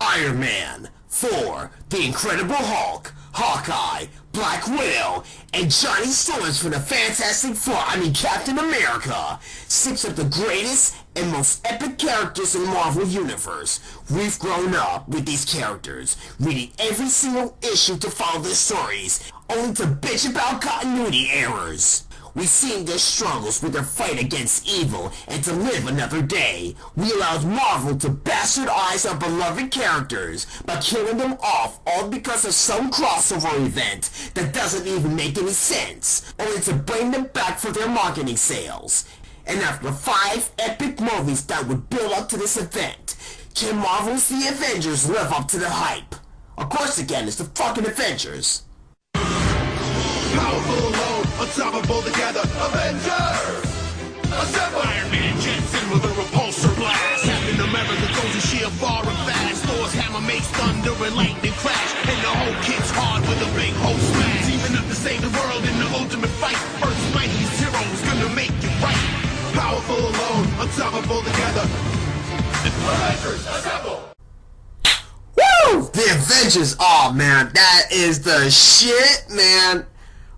Iron Man, Thor, The Incredible Hulk, Hawkeye, Black Widow, and Johnny Storms from the Fantastic Four, Captain America. Six of the greatest and most epic characters in the Marvel Universe. We've grown up with these characters, reading every single issue to follow their stories, only to bitch about continuity errors. We've seen their struggles with their fight against evil and to live another day. We allowed Marvel to bastardize our beloved characters by killing them off all because of some crossover event that doesn't even make any sense, only to bring them back for their marketing sales. And after 5 epic movies that would build up to this event, can Marvel's The Avengers live up to the hype? Of course again, it's the fucking Avengers. Powerful alone, unstoppable together, Avengers! Assemble! Iron Man jets in with a repulsor blast. Captain America goes to shield far and fast. Thor's hammer makes thunder and lightning crash. And the whole kid's hard with a big hole smash. Teaming up to save the world in the ultimate fight. First mightiest heroes gonna make it right. Powerful alone, unstoppable together. Avengers, assemble! Woo! The Avengers, oh man, that is the shit, man.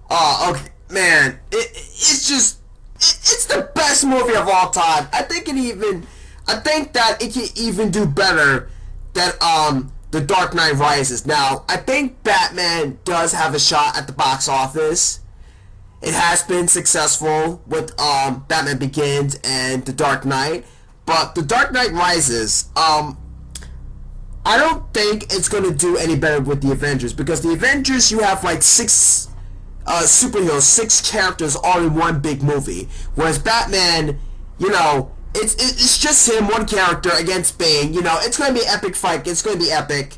Oh, okay, man, it's the best movie of all time. I think that it can even do better than The Dark Knight Rises. Now, I think Batman does have a shot at the box office. It has been successful with Batman Begins and The Dark Knight, but The Dark Knight Rises, I don't think it's gonna do any better with the Avengers, because the Avengers, you have like 6 superheroes, 6 characters all in one big movie. Whereas Batman, it's just him, one character against Bane. It's going to be an epic fight. It's going to be epic.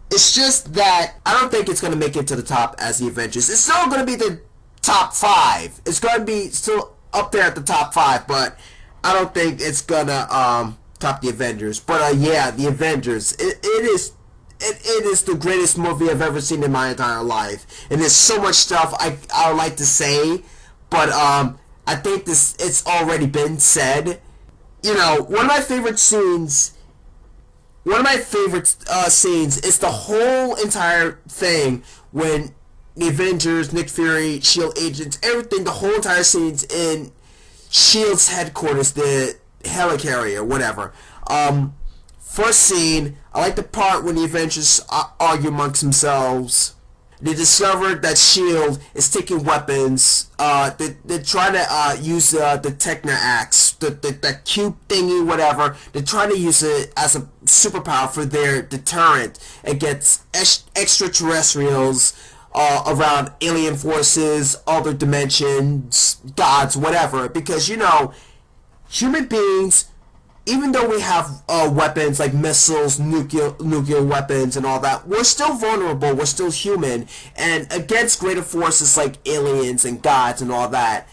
It's just that I don't think it's going to make it to the top as the Avengers. It's still going to be the top 5. It's going to be still up there at the top 5, but I don't think it's going to top the Avengers. But yeah, the Avengers, it is the greatest movie I've ever seen in my entire life, and there's so much stuff I would like to say, but I think it's already been said. One of my favorite scenes is the whole entire thing when the Avengers, Nick Fury, SHIELD agents, everything, the whole entire scenes in SHIELD's headquarters, the helicarrier, whatever. First scene, I like the part when the Avengers argue amongst themselves. They discovered that SHIELD is taking weapons. They're trying to use the Techna Axe, that cube thingy, whatever. They're trying to use it as a superpower for their deterrent against extraterrestrials around alien forces, other dimensions, gods, whatever. Because, human beings, even though we have weapons like missiles, nuclear weapons and all that, we're still vulnerable, we're still human, and against greater forces like aliens and gods and all that,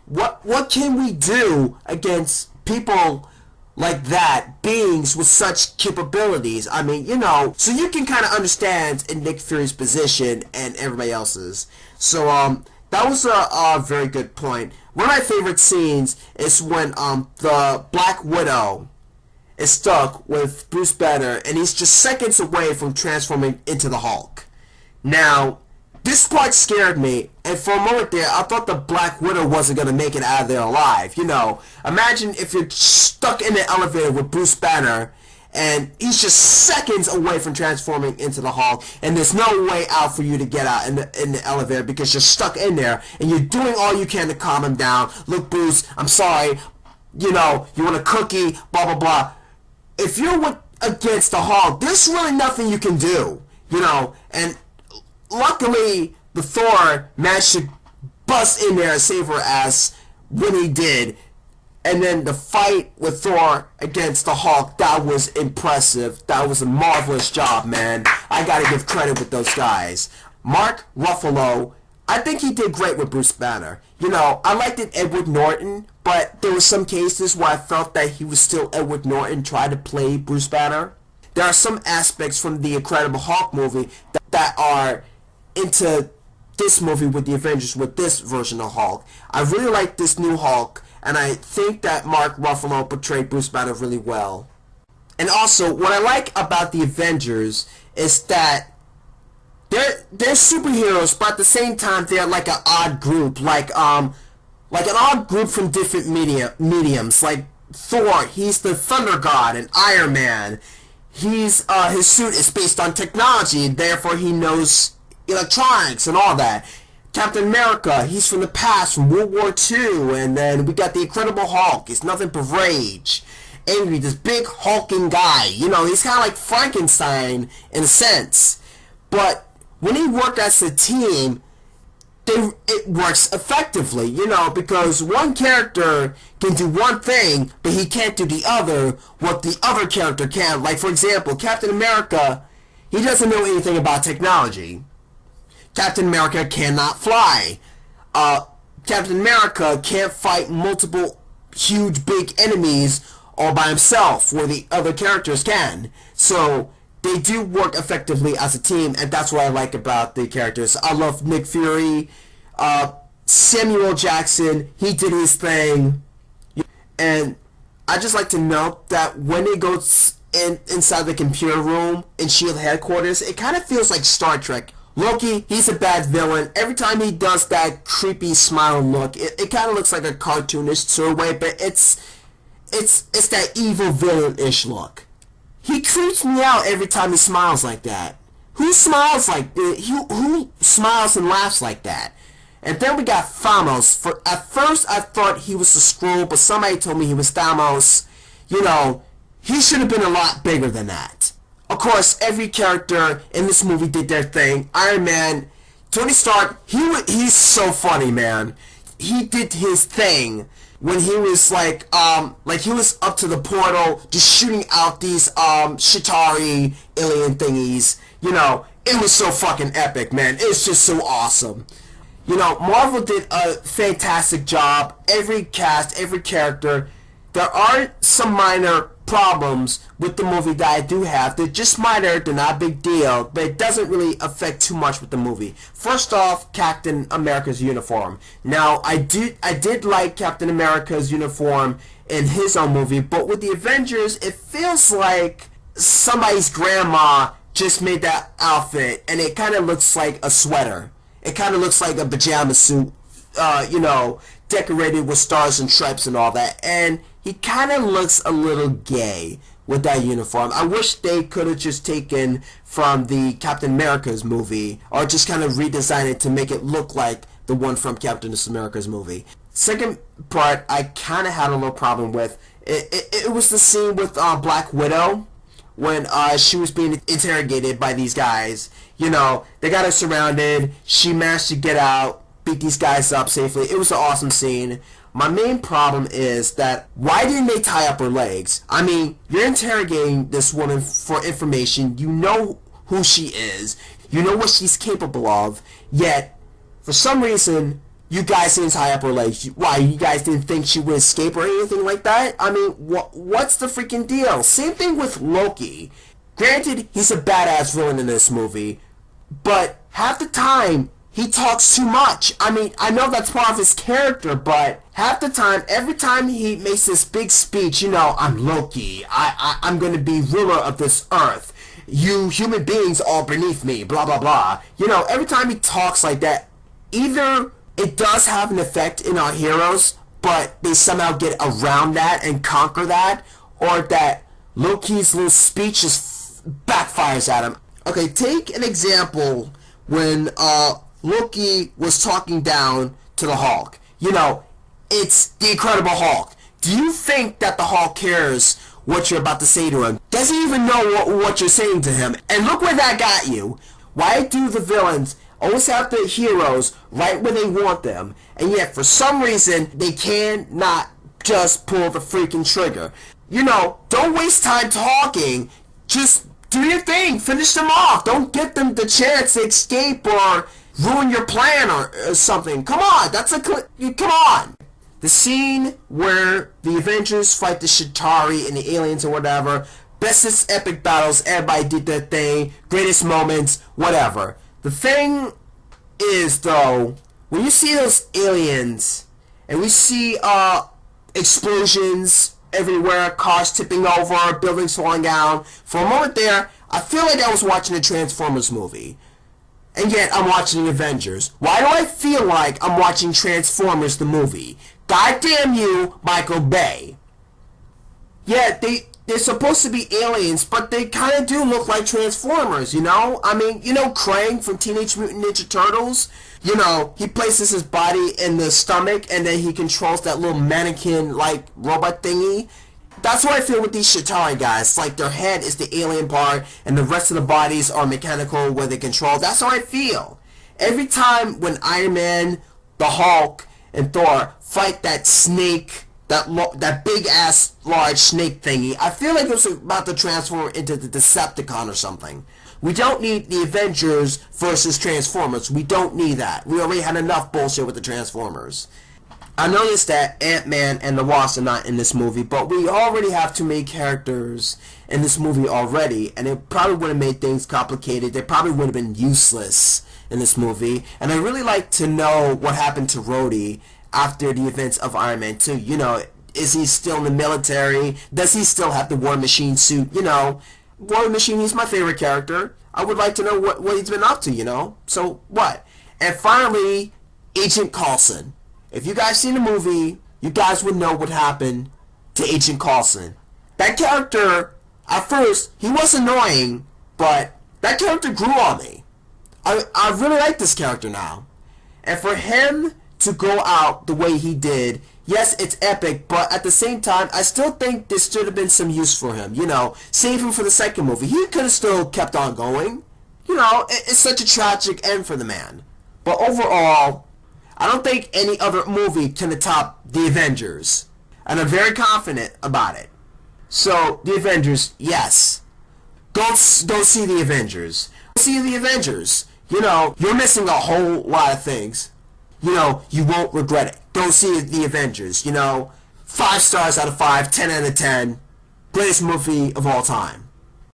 what can we do against people like that, beings with such capabilities? So you can kind of understand in Nick Fury's position and everybody else's. So, that was a very good point. One of my favorite scenes is when the Black Widow is stuck with Bruce Banner, and he's just seconds away from transforming into the Hulk. Now, this part scared me, and for a moment there, I thought the Black Widow wasn't going to make it out of there alive. Imagine if you're stuck in the elevator with Bruce Banner, and he's just seconds away from transforming into the Hulk, and there's no way out for you to get out in the elevator because you're stuck in there, and you're doing all you can to calm him down. Look, Bruce, I'm sorry, you want a cookie, blah, blah, blah. If you're against the Hulk, there's really nothing you can do, and luckily, the Thor managed to bust in there and save her ass when he did. And then the fight with Thor against the Hulk, that was impressive. That was a marvelous job, man. I gotta give credit with those guys. Mark Ruffalo, I think he did great with Bruce Banner. I liked it Edward Norton, but there were some cases where I felt that he was still Edward Norton trying to play Bruce Banner. There are some aspects from the Incredible Hulk movie that are into this movie with the Avengers, with this version of Hulk. I really like this new Hulk, and I think that Mark Ruffalo portrayed Bruce Banner really well. And also, what I like about the Avengers is that they're superheroes, but at the same time they're like an odd group, like an odd group from different mediums. Like Thor, he's the Thunder God, and Iron Man, his suit is based on technology, and therefore he knows electronics and all that. Captain America, he's from the past, from World War II, and then we got the Incredible Hulk. He's nothing but rage, angry, this big hulking guy. He's kind of like Frankenstein in a sense, but when he worked as a team, it works effectively, because one character can do one thing, but he can't do the other, what the other character can. Like, for example, Captain America, he doesn't know anything about technology. Captain America cannot fly. Captain America can't fight multiple huge big enemies all by himself, where the other characters can. So they do work effectively as a team, and that's what I like about the characters. I love Nick Fury. Samuel Jackson, he did his thing. And I just like to note that when they go inside the computer room in S.H.I.E.L.D. headquarters, it kind of feels like Star Trek. Loki, he's a bad villain. Every time he does that creepy smile look, it kind of looks like a cartoonish sort of way, but it's that evil villain-ish look. He creeps me out every time he smiles like that. Who smiles who smiles and laughs like that? And then we got Thanos. At first I thought he was a Skrull, but somebody told me he was Thanos. He should have been a lot bigger than that. Of course, every character in this movie did their thing. Iron Man, Tony Stark, he's so funny, man. He did his thing when he was like he was up to the portal, just shooting out these Chitauri alien thingies. It was so fucking epic, man. It's just so awesome. Marvel did a fantastic job. Every cast, every character. There are some minor problems with the movie that I do have. They're just minor, they're not a big deal, but it doesn't really affect too much with the movie. First off, Captain America's uniform. Now, I did like Captain America's uniform in his own movie, but with the Avengers, it feels like somebody's grandma just made that outfit, and it kind of looks like a sweater. It kind of looks like a pajama suit, decorated with stars and stripes and all that. And he kind of looks a little gay with that uniform. I wish they could have just taken from the Captain America's movie, or just kind of redesigned it to make it look like the one from Captain America's movie. Second part, I kind of had a little problem with. It was the scene with Black Widow, when she was being interrogated by these guys. They got her surrounded. She managed to get out, beat these guys up safely. It was an awesome scene. My main problem is that, why didn't they tie up her legs? I mean, you're interrogating this woman for information. You know who she is. You know what she's capable of. Yet, for some reason, you guys didn't tie up her legs. Why? You guys didn't think she would escape or anything like that? I mean, what's the freaking deal? Same thing with Loki. Granted, he's a badass villain in this movie, but half the time, he talks too much. I mean, I know that's part of his character, but half the time, every time he makes this big speech, I'm Loki, I'm gonna be ruler of this earth. You human beings are beneath me, blah, blah, blah. Every time he talks like that, either it does have an effect in our heroes, but they somehow get around that and conquer that, or that Loki's little speech just backfires at him. Okay, take an example when Loki was talking down to the Hulk. It's the Incredible Hulk. Do you think that the Hulk cares what you're about to say to him? Does he even know what you're saying to him? And look where that got you. Why do the villains always have the heroes right where they want them, and yet for some reason they cannot just pull the freaking trigger? Don't waste time talking. Just do your thing. Finish them off. Don't get them the chance to escape or ruin your plan or something. Come on. Come on. The scene where the Avengers fight the Chitauri and the aliens or whatever. Bestest epic battles. Everybody did their thing. Greatest moments. Whatever. The thing is, though, when you see those aliens and we see explosions, everywhere, cars tipping over, buildings falling down. For a moment there, I feel like I was watching a Transformers movie. And yet, I'm watching Avengers. Why do I feel like I'm watching Transformers the movie? God damn you, Michael Bay. Yeah, they're supposed to be aliens, but they kind of do look like Transformers, you know? I mean, you know Krang from Teenage Mutant Ninja Turtles? You know, he places his body in the stomach, and then he controls that little mannequin-like robot thingy. That's what I feel with these Chitauri guys. Like, their head is the alien part, and the rest of the bodies are mechanical where they control. That's how I feel. Every time when Iron Man, the Hulk, and Thor fight that snake, that big-ass, large snake thingy, I feel like it was about to transform into the Decepticon or something. We don't need the Avengers versus Transformers. We don't need that. We already had enough bullshit with the Transformers. I noticed that Ant-Man and the Wasp are not in this movie, but we already have too many characters in this movie already, and it probably would have made things complicated. They probably would have been useless in this movie. And I'd really like to know what happened to Rhodey after the events of Iron Man 2. You know, is he still in the military? Does he still have the War Machine suit? You know, War Machine, he's my favorite character. I would like to know what he's been up to, you know? So, what? And finally, Agent Coulson. If you guys seen the movie, you guys would know what happened to Agent Coulson. That character, at first, he was annoying, but that character grew on me. I really like this character now. And for him to go out the way he did, yes, it's epic, but at the same time, I still think there should have been some use for him. You know, save him for the second movie. He could have still kept on going. You know, it's such a tragic end for the man. But overall, I don't think any other movie can top The Avengers. And I'm very confident about it. So, The Avengers, yes. Go see The Avengers. Go see The Avengers. You know, you're missing a whole lot of things. You know, you won't regret it. Go see The Avengers. You know, 5 stars out of 5, 10 out of 10. Greatest movie of all time.